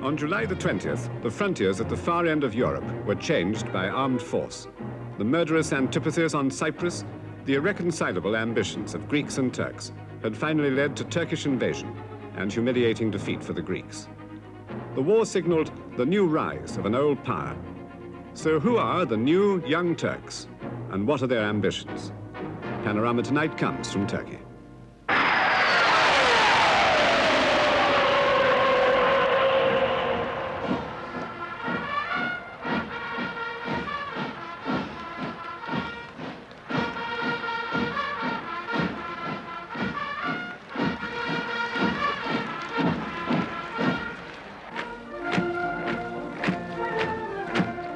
On July the 20th, the frontiers at the far end of Europe were changed by armed force. The murderous antipathies on Cyprus, the irreconcilable ambitions of Greeks and Turks, had finally led to Turkish invasion and humiliating defeat for the Greeks. The war signaled the new rise of an old power. So who are the new young Turks, and what are their ambitions? Panorama tonight comes from Turkey.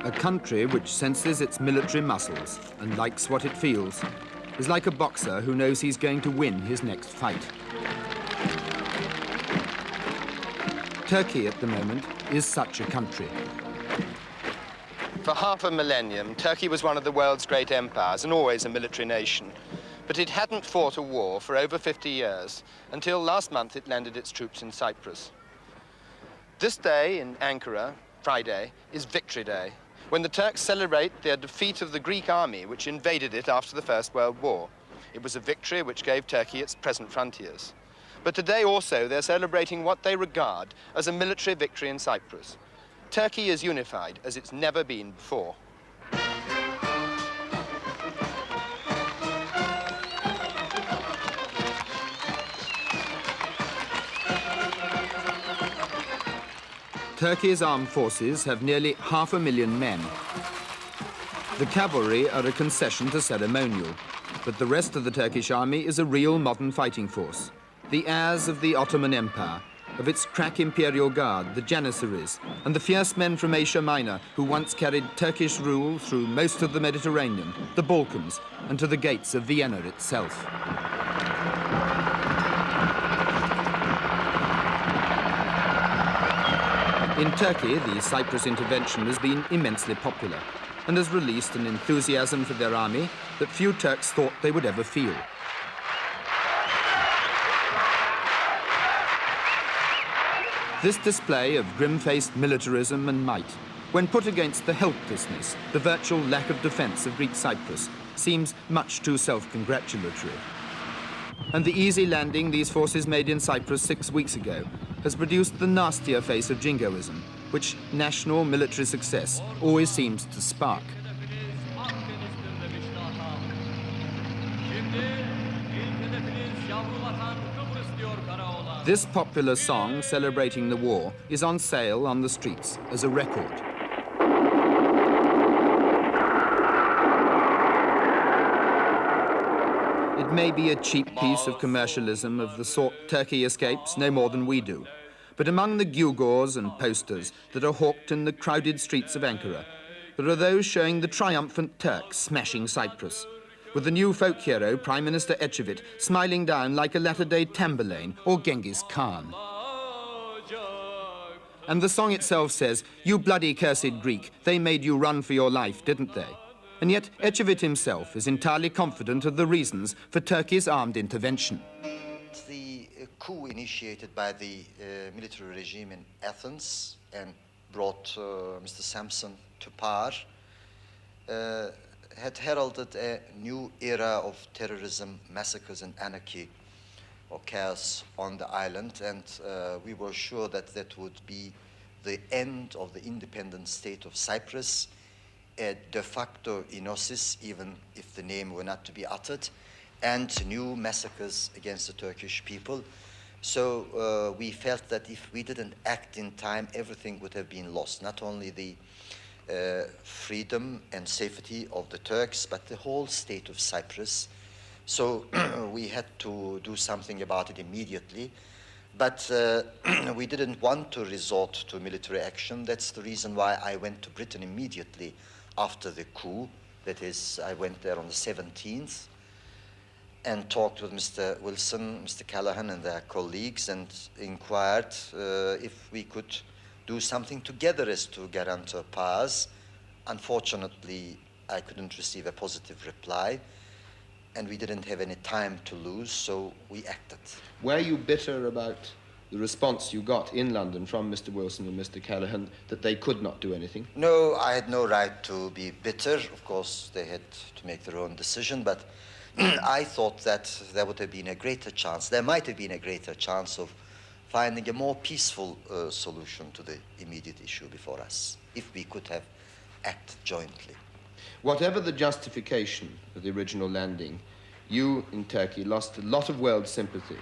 A country which senses its military muscles and likes what it feels is like a boxer who knows he's going to win his next fight. Turkey at the moment is such a country. For half a millennium, Turkey was one of the world's great empires and always a military nation. But it hadn't fought a war for over 50 years until last month it landed its troops in Cyprus. This day in Ankara, Friday, is Victory Day, when the Turks celebrate their defeat of the Greek army which invaded it after the First World War. It was a victory which gave Turkey its present frontiers. But today also they're celebrating what they regard as a military victory in Cyprus. Turkey is unified as it's never been before. Turkey's armed forces have nearly 500,000 men. The cavalry are a concession to ceremonial, but the rest of the Turkish army is a real modern fighting force. The heirs of the Ottoman Empire, of its crack imperial guard, the Janissaries, and the fierce men from Asia Minor who once carried Turkish rule through most of the Mediterranean, the Balkans, and to the gates of Vienna itself. In Turkey, the Cyprus intervention has been immensely popular and has released an enthusiasm for their army that few Turks thought they would ever feel. This display of grim-faced militarism and might, when put against the helplessness, the virtual lack of defense of Greek Cyprus, seems much too self-congratulatory. And the easy landing these forces made in Cyprus 6 weeks ago has produced the nastier face of jingoism, which national military success always seems to spark. This popular song celebrating the war is on sale on the streets as a record. It may be a cheap piece of commercialism of the sort Turkey escapes no more than we do. But among the gewgaws and posters that are hawked in the crowded streets of Ankara, there are those showing the triumphant Turks smashing Cyprus, with the new folk hero, Prime Minister Ecevit, smiling down like a latter-day Tamburlaine or Genghis Khan. And the song itself says, "You bloody cursed Greek, they made you run for your life, didn't they?" And yet Ecevit himself is entirely confident of the reasons for Turkey's armed intervention. The coup initiated by the military regime in Athens and brought Mr. Sampson to power had heralded a new era of terrorism, massacres and anarchy or chaos on the island, and we were sure that that would be the end of the independent state of Cyprus, a de facto enosis, even if the name were not to be uttered, and new massacres against the Turkish people. So we felt that if we didn't act in time, everything would have been lost, not only the freedom and safety of the Turks, but the whole state of Cyprus. So we had to do something about it immediately. But we didn't want to resort to military action. That's the reason why I went to Britain immediately after the coup. That is, I went there on the 17th and talked with Mr. Wilson, Mr. Callahan and their colleagues and inquired if we could do something together as to guarantor powers. Unfortunately, I couldn't receive a positive reply, and we didn't have any time to lose, so we acted. Were you bitter about the response you got in London from Mr. Wilson and Mr. Callaghan that they could not do anything? No, I had no right to be bitter. Of course, they had to make their own decision, but I thought that there would have been a greater chance, there might have been a greater chance of finding a more peaceful solution to the immediate issue before us, if we could have acted jointly. Whatever the justification of the original landing, you in Turkey lost a lot of world sympathy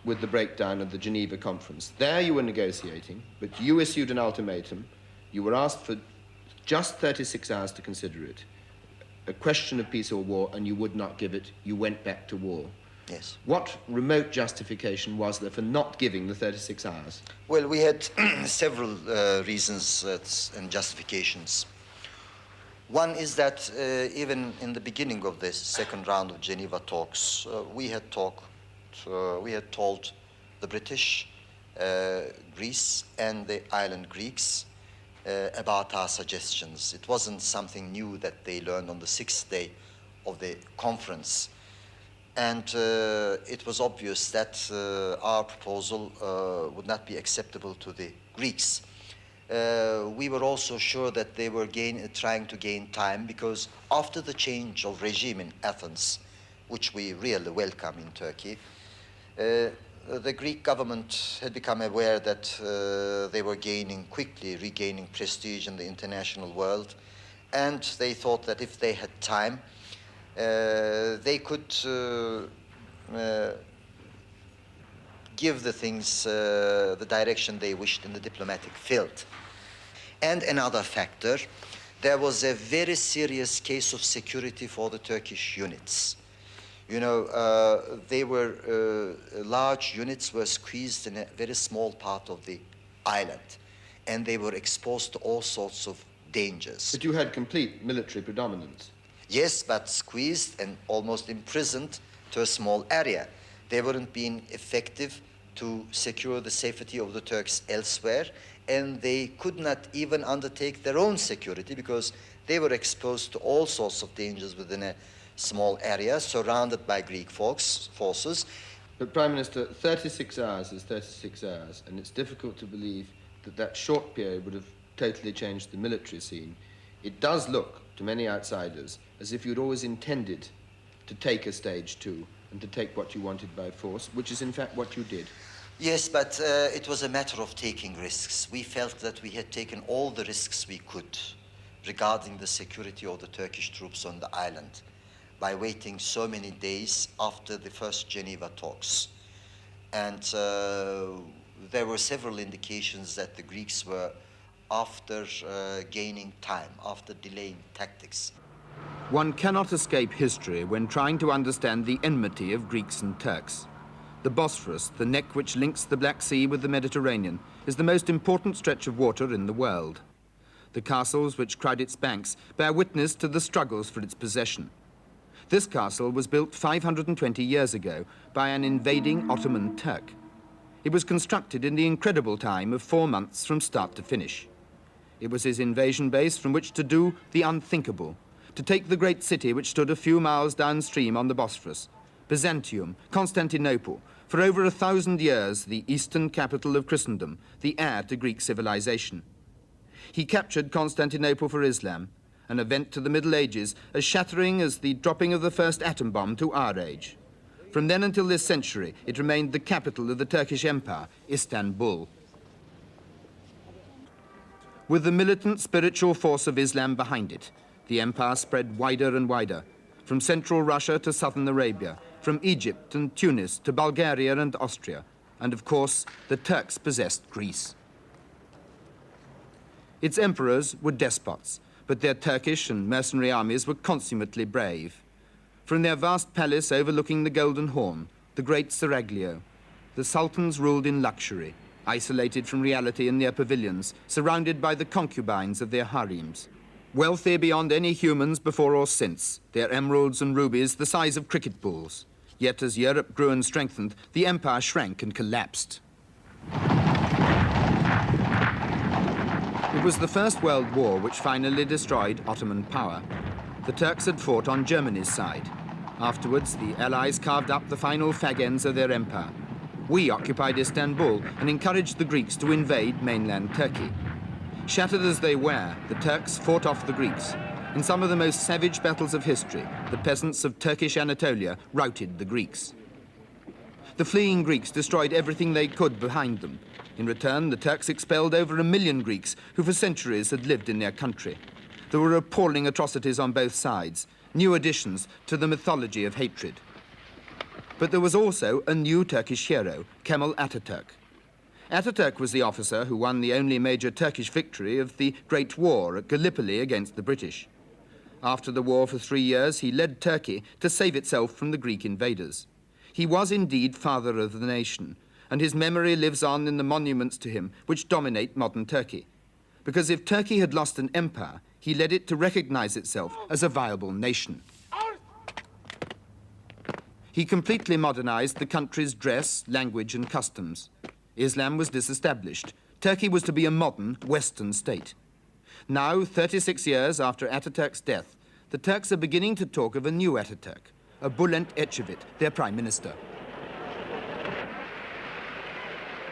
with the breakdown of the Geneva Conference. There you were negotiating, but you issued an ultimatum. You were asked for just 36 hours to consider it. A question of peace or war, and you would not give it. You went back to war. Yes. What remote justification was there for not giving the 36 hours? Well, we had several reasons and justifications. One is that even in the beginning of this second round of Geneva talks, we had told the British, Greece, and the island Greeks about our suggestions. It wasn't something new that they learned on the sixth day of the conference. And it was obvious that our proposal would not be acceptable to the Greeks. We were also sure that they were trying to gain time, because after the change of regime in Athens, which we really welcome in Turkey, the Greek government had become aware that they were quickly regaining prestige in the international world, and they thought that if they had time, they could give the things the direction they wished in the diplomatic field. And another factor, there was a very serious case of security for the Turkish units. You know, large units were squeezed in a very small part of the island, and they were exposed to all sorts of dangers. But you had complete military predominance. Yes, but squeezed and almost imprisoned to a small area. They weren't being effective to secure the safety of the Turks elsewhere, and they could not even undertake their own security because they were exposed to all sorts of dangers within a small area surrounded by Greek forces. But Prime Minister, 36 hours is 36 hours, and it's difficult to believe that that short period would have totally changed the military scene. It does look, to many outsiders, as if you'd always intended to take a stage two and to take what you wanted by force, which is in fact what you did. Yes, but it was a matter of taking risks. We felt that we had taken all the risks we could regarding the security of the Turkish troops on the island by waiting so many days after the first Geneva talks. And there were several indications that the Greeks were after gaining time, after delaying tactics. One cannot escape history when trying to understand the enmity of Greeks and Turks. The Bosphorus, the neck which links the Black Sea with the Mediterranean, is the most important stretch of water in the world. The castles which crowd its banks bear witness to the struggles for its possession. This castle was built 520 years ago by an invading Ottoman Turk. It was constructed in the incredible time of 4 months from start to finish. It was his invasion base from which to do the unthinkable, to take the great city which stood a few miles downstream on the Bosphorus, Byzantium, Constantinople, for over 1,000 years the eastern capital of Christendom, the heir to Greek civilization. He captured Constantinople for Islam, an event to the Middle Ages as shattering as the dropping of the first atom bomb to our age. From then until this century, it remained the capital of the Turkish Empire, Istanbul. With the militant spiritual force of Islam behind it, the empire spread wider and wider, from central Russia to southern Arabia, from Egypt and Tunis to Bulgaria and Austria, and of course, the Turks possessed Greece. Its emperors were despots, but their Turkish and mercenary armies were consummately brave. From their vast palace overlooking the Golden Horn, the great Seraglio, the sultans ruled in luxury, isolated from reality in their pavilions, surrounded by the concubines of their harems. Wealthy beyond any humans before or since, their emeralds and rubies the size of cricket balls. Yet as Europe grew and strengthened, the empire shrank and collapsed. It was the First World War which finally destroyed Ottoman power. The Turks had fought on Germany's side. Afterwards, the Allies carved up the final fag ends of their empire. We occupied Istanbul and encouraged the Greeks to invade mainland Turkey. Shattered as they were, the Turks fought off the Greeks. In some of the most savage battles of history, the peasants of Turkish Anatolia routed the Greeks. The fleeing Greeks destroyed everything they could behind them. In return, the Turks expelled over 1 million Greeks who for centuries had lived in their country. There were appalling atrocities on both sides, new additions to the mythology of hatred. But there was also a new Turkish hero, Kemal Atatürk. Atatürk was the officer who won the only major Turkish victory of the Great War at Gallipoli against the British. After the war for 3 years, he led Turkey to save itself from the Greek invaders. He was indeed father of the nation, and his memory lives on in the monuments to him which dominate modern Turkey. Because if Turkey had lost an empire, he led it to recognize itself as a viable nation. He completely modernized the country's dress, language, and customs. Islam was disestablished. Turkey was to be a modern Western state. Now, 36 years after Atatürk's death, the Turks are beginning to talk of a new Atatürk, a Bülent Ecevit, their prime minister.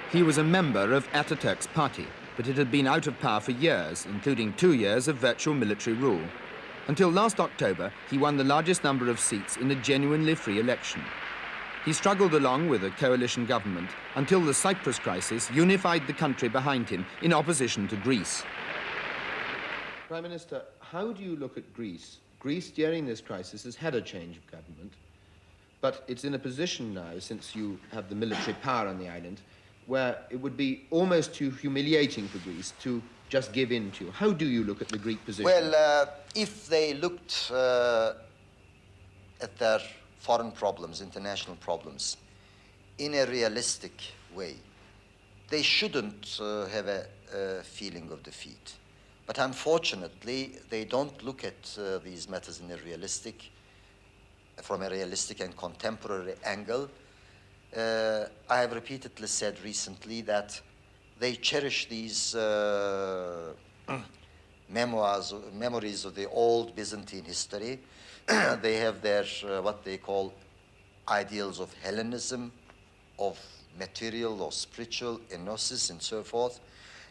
He was a member of Atatürk's party, but it had been out of power for years, including 2 years of virtual military rule. Until last October, he won the largest number of seats in a genuinely free election. He struggled along with a coalition government until the Cyprus crisis unified the country behind him in opposition to Greece. Prime Minister, how do you look at Greece? Greece, during this crisis, has had a change of government, but it's in a position now, since you have the military power on the island, where it would be almost too humiliating for Greece to just give in to you. How do you look at the Greek position? Well, if they looked at their foreign problems, international problems, in a realistic way, they shouldn't have a feeling of defeat. But unfortunately, they don't look at these matters in a from a realistic and contemporary angle. I have repeatedly said recently that they cherish these memories of the old Byzantine history. They have their, what they call, ideals of Hellenism, of material or spiritual enosis and so forth.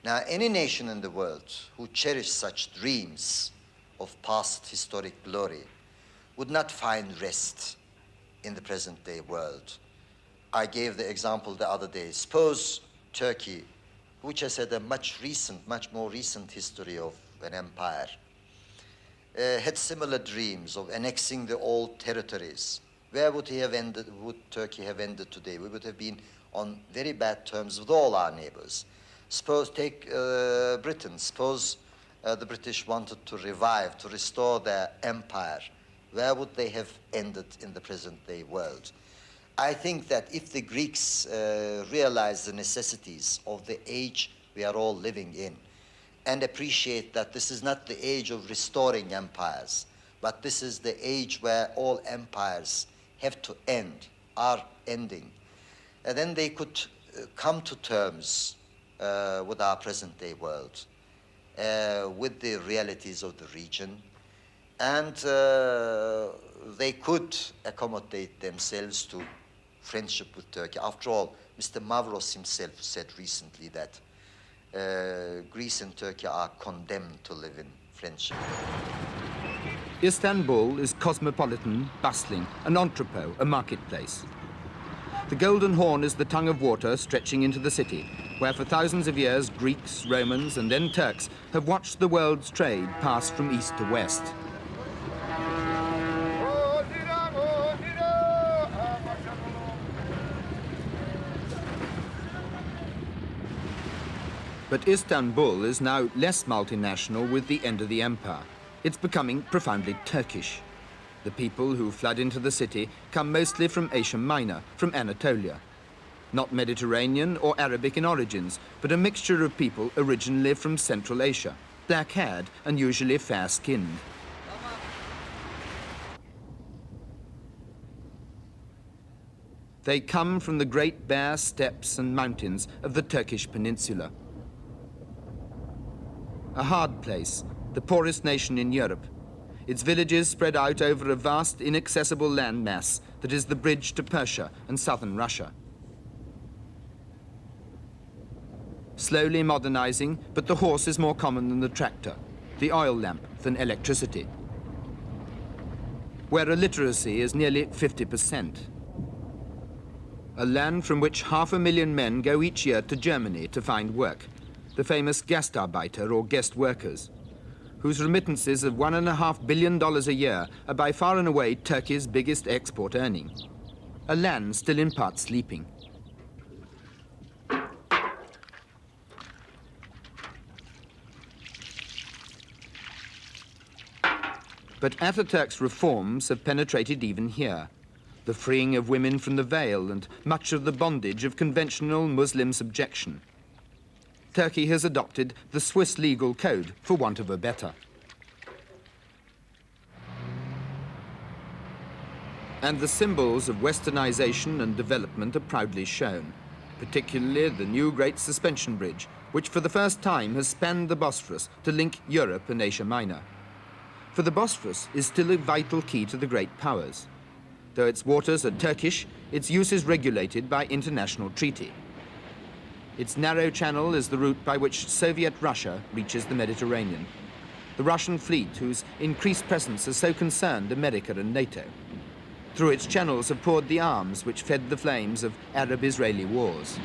Now, any nation in the world who cherished such dreams of past historic glory would not find rest in the present-day world. I gave the example the other day. Suppose Turkey, which has had a much more recent history of an empire, had similar dreams of annexing the old territories. Where would Turkey have ended today? We would have been on very bad terms with all our neighbors. Suppose, take Britain. Suppose the British wanted to revive, to restore their empire. Where would they have ended in the present-day world? I think that if the Greeks realize the necessities of the age we are all living in and appreciate that this is not the age of restoring empires, but this is the age where all empires have to end, are ending, then they could come to terms with our present-day world, with the realities of the region, and they could accommodate themselves to friendship with Turkey. After all, Mr. Mavros himself said recently that Greece and Turkey are condemned to live in friendship. Istanbul is cosmopolitan, bustling, an entrepot, a marketplace. The Golden Horn is the tongue of water stretching into the city, where for thousands of years Greeks, Romans, and then Turks have watched the world's trade pass from east to west. But Istanbul is now less multinational with the end of the empire. It's becoming profoundly Turkish. The people who flood into the city come mostly from Asia Minor, from Anatolia. Not Mediterranean or Arabic in origins, but a mixture of people originally from Central Asia, black-haired and usually fair-skinned. They come from the great bare steppes and mountains of the Turkish peninsula. A hard place, the poorest nation in Europe. Its villages spread out over a vast, inaccessible land mass that is the bridge to Persia and southern Russia. slowly modernizing, but the horse is more common than the tractor, the oil lamp than electricity, where illiteracy is nearly 50%. A land from which 500,000 men go each year to Germany to find work, the famous Gastarbeiter or guest workers, whose remittances of $1.5 billion a year are by far and away Turkey's biggest export earning. A land still in part sleeping. But Ataturk's reforms have penetrated even here. The freeing of women from the veil and much of the bondage of conventional Muslim subjection. Turkey has adopted the Swiss legal code, for want of a better. And the symbols of westernization and development are proudly shown, particularly the new Great Suspension Bridge, which for the first time has spanned the Bosphorus to link Europe and Asia Minor. For the Bosphorus is still a vital key to the great powers. Though its waters are Turkish, its use is regulated by international treaty. Its narrow channel is the route by which Soviet Russia reaches the Mediterranean. The Russian fleet, whose increased presence has so concerned America and NATO. Through its channels have poured the arms which fed the flames of Arab-Israeli wars.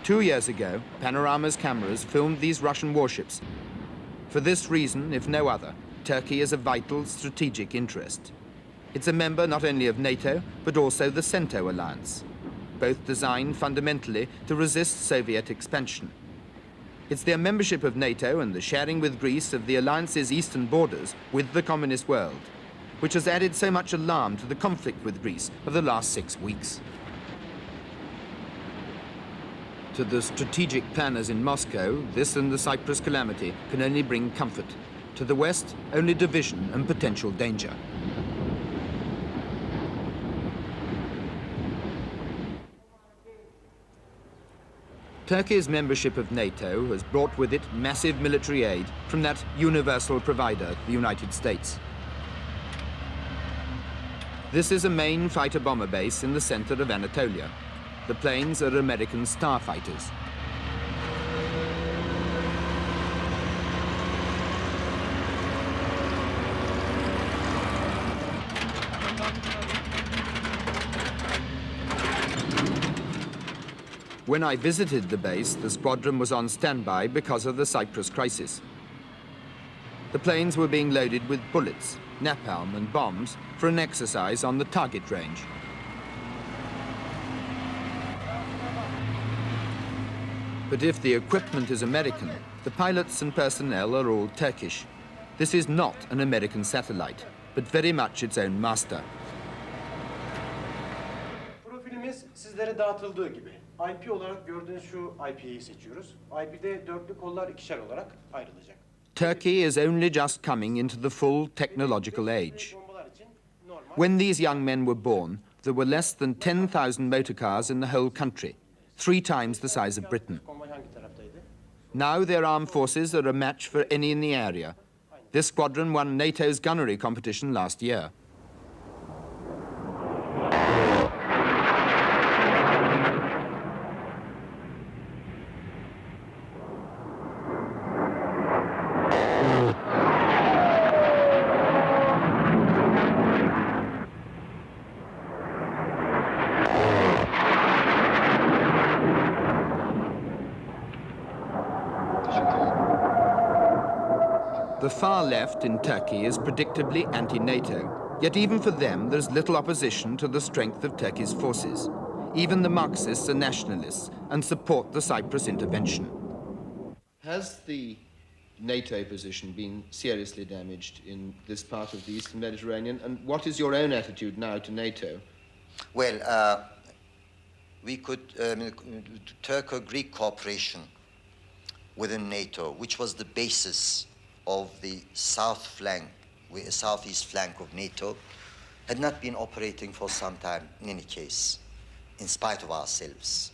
2 years ago, Panorama's cameras filmed these Russian warships. For this reason, if no other, Turkey is a vital strategic interest. It's a member not only of NATO, but also the CENTO alliance, both designed fundamentally to resist Soviet expansion. It's their membership of NATO and the sharing with Greece of the alliance's eastern borders with the communist world, which has added so much alarm to the conflict with Greece of the last 6 weeks. To the strategic planners in Moscow, this and the Cyprus calamity can only bring comfort. To the West, only division and potential danger. Turkey's membership of NATO has brought with it massive military aid from that universal provider, the United States. This is a main fighter-bomber base in the center of Anatolia. The planes are American starfighters. When I visited the base, the squadron was on standby because of the Cyprus crisis. The planes were being loaded with bullets, napalm and bombs for an exercise on the target range. But if the equipment is American, the pilots and personnel are all Turkish. This is not an American satellite, but very much its own master. Profilimiz sizlere dağıtıldığı gibi. IP olarak gördüğünüz şu IP'yi seçiyoruz. IP'de dörtlü kollar ikişer olarak ayrılacak. Turkey is only just coming into the full technological age. When these young men were born, there were less than 10,000 motor cars in the whole country, 3 times the size of Britain. Now their armed forces are a match for any in the area. This squadron won NATO's gunnery competition last year. The far left in Turkey is predictably anti-NATO, yet even for them there's little opposition to the strength of Turkey's forces. Even the Marxists are nationalists and support the Cyprus intervention. Has the NATO position been seriously damaged in this part of the Eastern Mediterranean, and what is your own attitude now to NATO? Well, we could, Turco-Greek cooperation within NATO, which was the basis of the southeast flank of NATO, had not been operating for some time in any case, in spite of ourselves.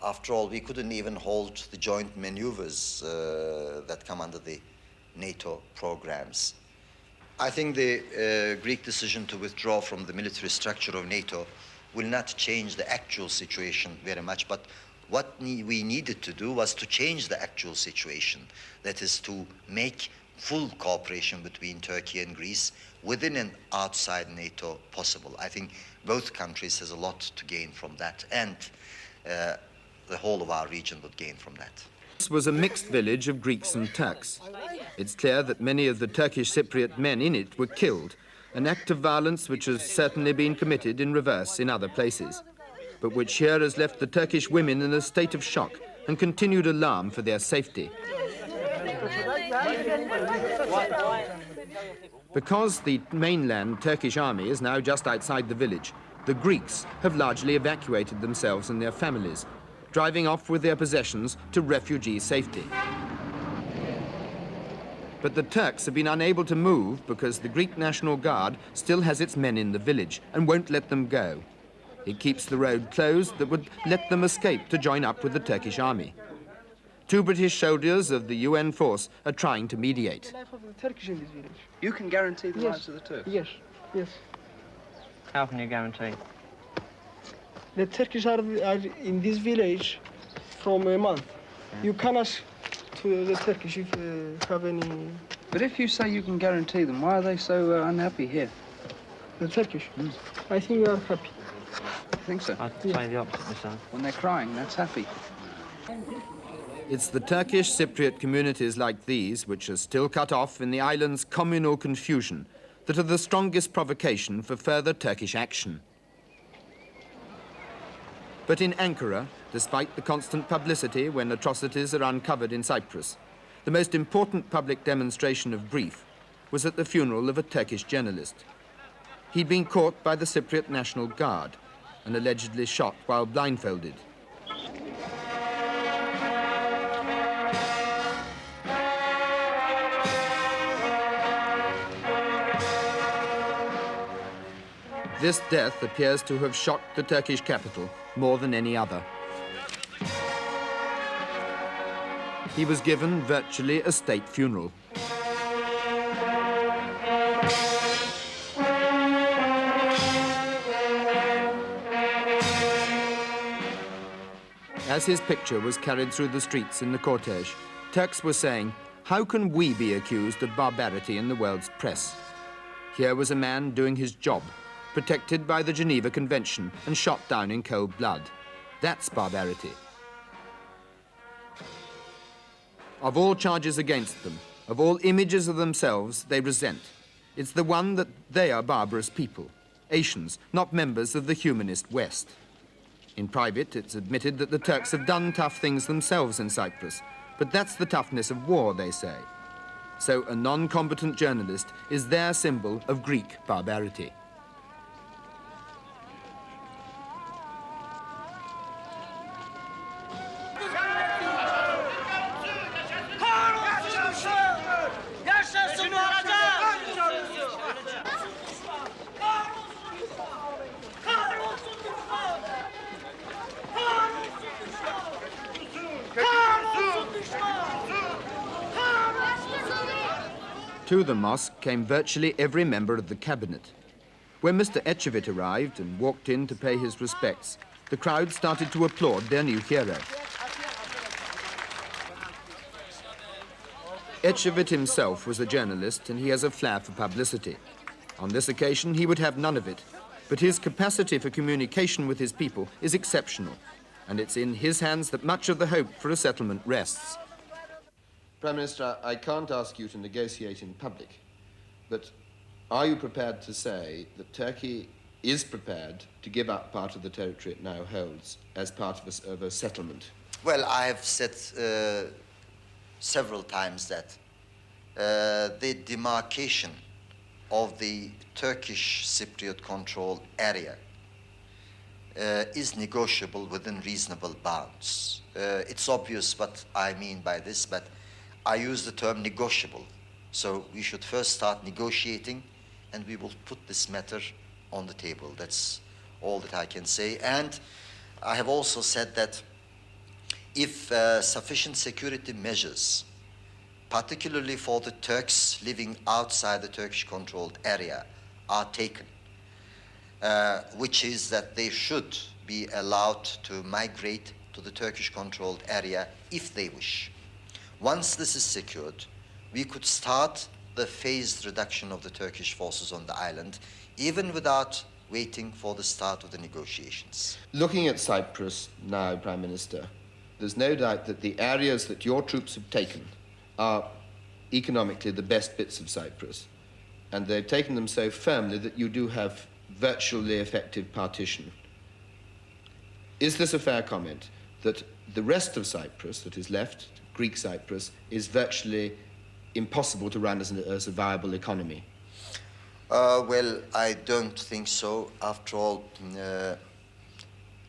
After all, we couldn't even hold the joint maneuvers that come under the NATO programs. I think the Greek decision to withdraw from the military structure of NATO will not change the actual situation very much, but what we needed to do was to change the actual situation. That is to make full cooperation between Turkey and Greece within and outside NATO possible. I think both countries has a lot to gain from that, and the whole of our region would gain from that. This was a mixed village of Greeks and Turks. It's clear that many of the Turkish Cypriot men in it were killed, an act of violence which has certainly been committed in reverse in other places, but which here has left the Turkish women in a state of shock and continued alarm for their safety. Because the mainland Turkish army is now just outside the village, the Greeks have largely evacuated themselves and their families, driving off with their possessions to refugee safety. But the Turks have been unable to move because the Greek National Guard still has its men in the village and won't let them go. It keeps the road closed that would let them escape to join up with the Turkish army. 2 British soldiers of the UN force are trying to mediate. The life of the Turkish in this village. You can guarantee the lives of the Turks? Yes, yes. How can you guarantee? The Turkish are in this village from a month. You can ask to the Turkish if you have any... But if you say you can guarantee them, why are they so unhappy here? The Turkish? I think they are happy. I think so. I'd say the opposite myself. When they're crying, that's happy. It's the Turkish Cypriot communities like these, which are still cut off in the island's communal confusion, that are the strongest provocation for further Turkish action. But in Ankara, despite the constant publicity when atrocities are uncovered in Cyprus, the most important public demonstration of grief was at the funeral of a Turkish journalist. He'd been caught by the Cypriot National Guard and allegedly shot while blindfolded. This death appears to have shocked the Turkish capital more than any other. He was given virtually a state funeral. As his picture was carried through the streets in the cortege, Turks were saying, "How can we be accused of barbarity in the world's press?" Here was a man doing his job, protected by the Geneva Convention and shot down in cold blood. That's barbarity. Of all charges against them, of all images of themselves they resent, it's the one that they are barbarous people, Asians, not members of the humanist West. In private, it's admitted that the Turks have done tough things themselves in Cyprus, but that's the toughness of war, they say. So a non-combatant journalist is their symbol of Greek barbarity. To the mosque came virtually every member of the cabinet. When Mr. Ecevit arrived and walked in to pay his respects, the crowd started to applaud their new hero. Ecevit himself was a journalist and he has a flair for publicity. On this occasion, he would have none of it, but his capacity for communication with his people is exceptional, and it's in his hands that much of the hope for a settlement rests. Prime Minister, I can't ask you to negotiate in public, but are you prepared to say that Turkey is prepared to give up part of the territory it now holds as part of a settlement? Well, I have said several times that the demarcation of the Turkish Cypriot control area is negotiable within reasonable bounds. It's obvious what I mean by this, but I use the term negotiable. So we should first start negotiating, and we will put this matter on the table. That's all that I can say. And I have also said that if sufficient security measures, particularly for the Turks living outside the Turkish-controlled area, are taken, which is that they should be allowed to migrate to the Turkish-controlled area if they wish. Once this is secured, we could start the phased reduction of the Turkish forces on the island, even without waiting for the start of the negotiations. Looking at Cyprus now, Prime Minister, there's no doubt that the areas that your troops have taken are economically the best bits of Cyprus. And they've taken them so firmly that you do have virtually effective partition. Is this a fair comment, that the rest of Cyprus that is left, Greek Cyprus, is virtually impossible to run as a viable economy? Well, I don't think so. After all,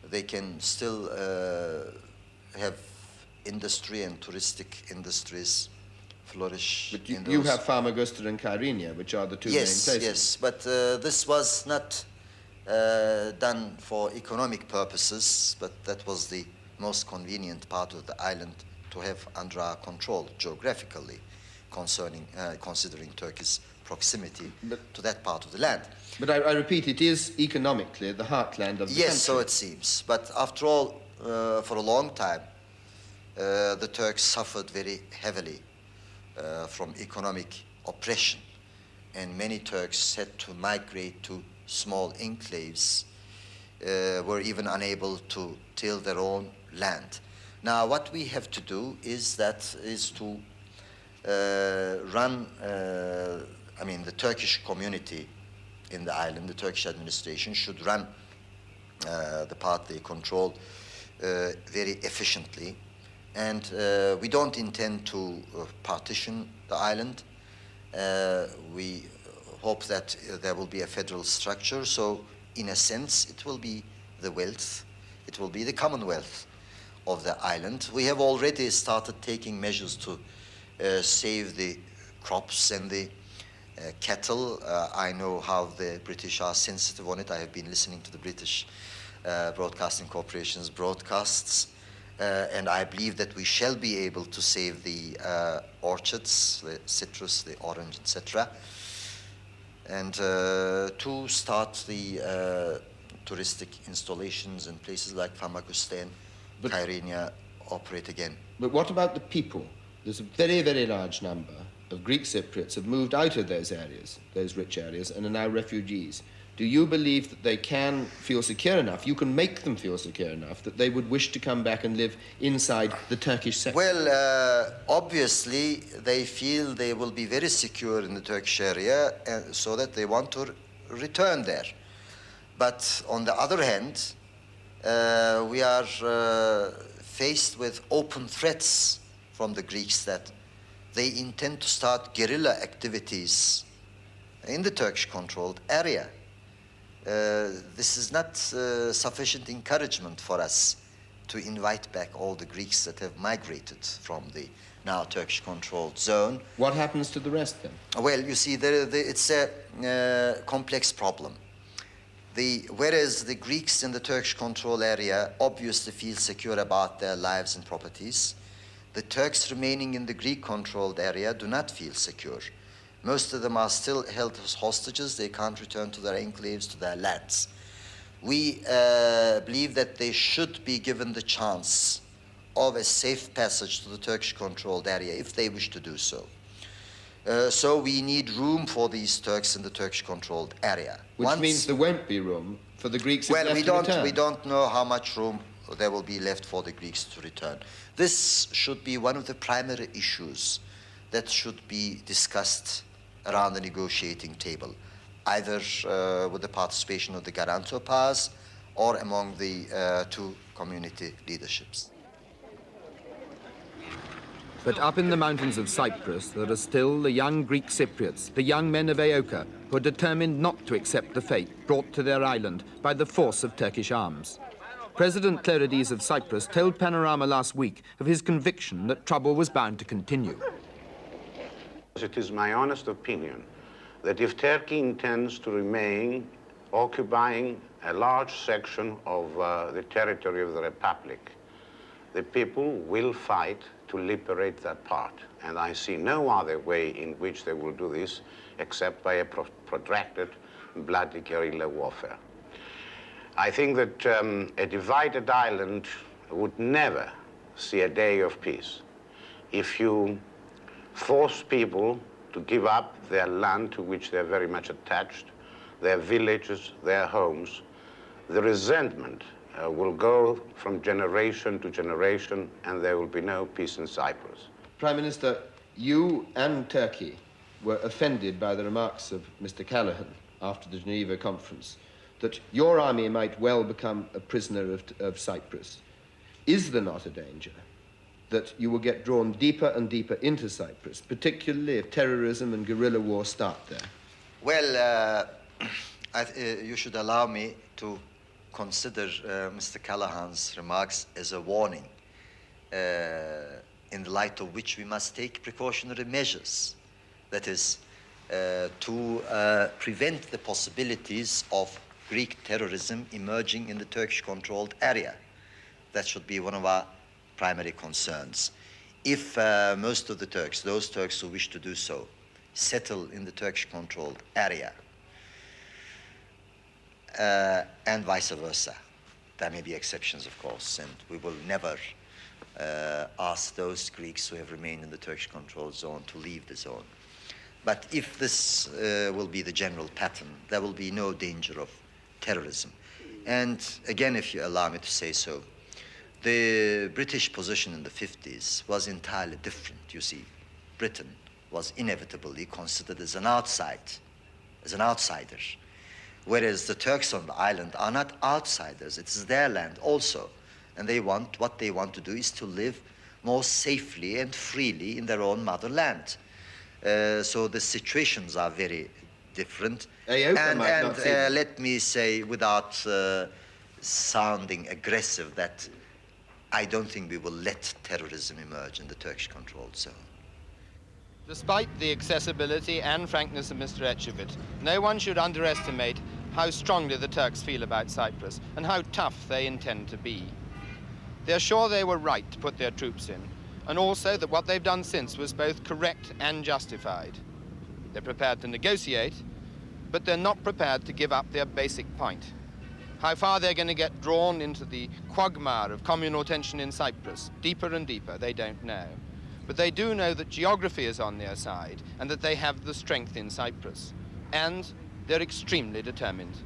they can still have industry and touristic industries flourish. But you have Famagusta and Kyrenia, which are the two main places. Yes, but this was not done for economic purposes, but that was the most convenient part of the island to have under our control geographically, considering Turkey's proximity to that part of the land. But I repeat, it is economically the heartland of the country. Yes, so it seems. But after all, for a long time, the Turks suffered very heavily from economic oppression, and many Turks had to migrate to small enclaves, were even unable to till their own land. Now, what we have to do is to run. The Turkish community in the island, the Turkish administration should run the part they control very efficiently. And we don't intend to partition the island. We hope that there will be a federal structure. So, in a sense, it will be the wealth, it will be the commonwealth of the island. We have already started taking measures to save the crops and the cattle. I know how the British are sensitive on it. I have been listening to the British Broadcasting Corporation's broadcasts. And I believe that we shall be able to save the orchards, the citrus, the orange, etc., and to start the touristic installations in places like Famagusta and Kyrenia operate again. But what about the people? There's a very, very large number of Greek Cypriots have moved out of those areas, those rich areas, and are now refugees. Do you believe that they can feel secure enough, you can make them feel secure enough, that they would wish to come back and live inside the Turkish sector? Well, obviously, they feel they will be very secure in the Turkish area, so that they want to return there. But on the other hand, we are faced with open threats from the Greeks that they intend to start guerrilla activities in the Turkish-controlled area. This is not sufficient encouragement for us to invite back all the Greeks that have migrated from the now Turkish-controlled zone. What happens to the rest then? Well, you see, it's a complex problem. Whereas the Greeks in the Turkish-controlled area obviously feel secure about their lives and properties, the Turks remaining in the Greek-controlled area do not feel secure. Most of them are still held as hostages. They can't return to their enclaves, to their lands. We believe that they should be given the chance of a safe passage to the Turkish-controlled area if they wish to do so. So we need room for these Turks in the Turkish-controlled area. Which means there won't be room for the Greeks to return. We don't know how much room there will be left for the Greeks to return. This should be one of the primary issues that should be discussed around the negotiating table, either with the participation of the guarantor powers or among the two community leaderships. But up in the mountains of Cyprus, there are still the young Greek Cypriots, the young men of Aoka, who are determined not to accept the fate brought to their island by the force of Turkish arms. President Clerides of Cyprus told Panorama last week of his conviction that trouble was bound to continue. It is my honest opinion that if Turkey intends to remain occupying a large section of the territory of the Republic, the people will fight to liberate that part. And I see no other way in which they will do this except by a protracted, bloody guerrilla warfare. I think that a divided island would never see a day of peace. If you force people to give up their land to which they're very much attached, their villages, their homes, the resentment will go from generation to generation, and there will be no peace in Cyprus. Prime Minister, you and Turkey were offended by the remarks of Mr. Callaghan after the Geneva conference that your army might well become a prisoner of Cyprus. Is there not a danger that you will get drawn deeper and deeper into Cyprus, particularly if terrorism and guerrilla war start there? Well, you should allow me to consider Mr. Callaghan's remarks as a warning, in the light of which we must take precautionary measures. That is, to prevent the possibilities of Greek terrorism emerging in the Turkish-controlled area. That should be one of our primary concerns. If most of the Turks, those Turks who wish to do so, settle in the Turkish-controlled area, and vice versa, there may be exceptions, of course, and we will never ask those Greeks who have remained in the Turkish-controlled zone to leave the zone. But if this will be the general pattern, there will be no danger of terrorism. And again, if you allow me to say so, the British position in the 50s was entirely different. You see, Britain was inevitably considered as an outsider, whereas the Turks on the island are not outsiders. It's their land also, and what they want to do is to live more safely and freely in their own motherland. So the situations are very different. And let me say, without sounding aggressive, that I don't think we will let terrorism emerge in the Turkish-controlled zone. Despite the accessibility and frankness of Mr. Ecevit, no one should underestimate how strongly the Turks feel about Cyprus and how tough they intend to be. They're sure they were right to put their troops in, and also that what they've done since was both correct and justified. They're prepared to negotiate, but they're not prepared to give up their basic point. How far they're going to get drawn into the quagmire of communal tension in Cyprus, deeper and deeper, they don't know. But they do know that geography is on their side and that they have the strength in Cyprus. And they're extremely determined.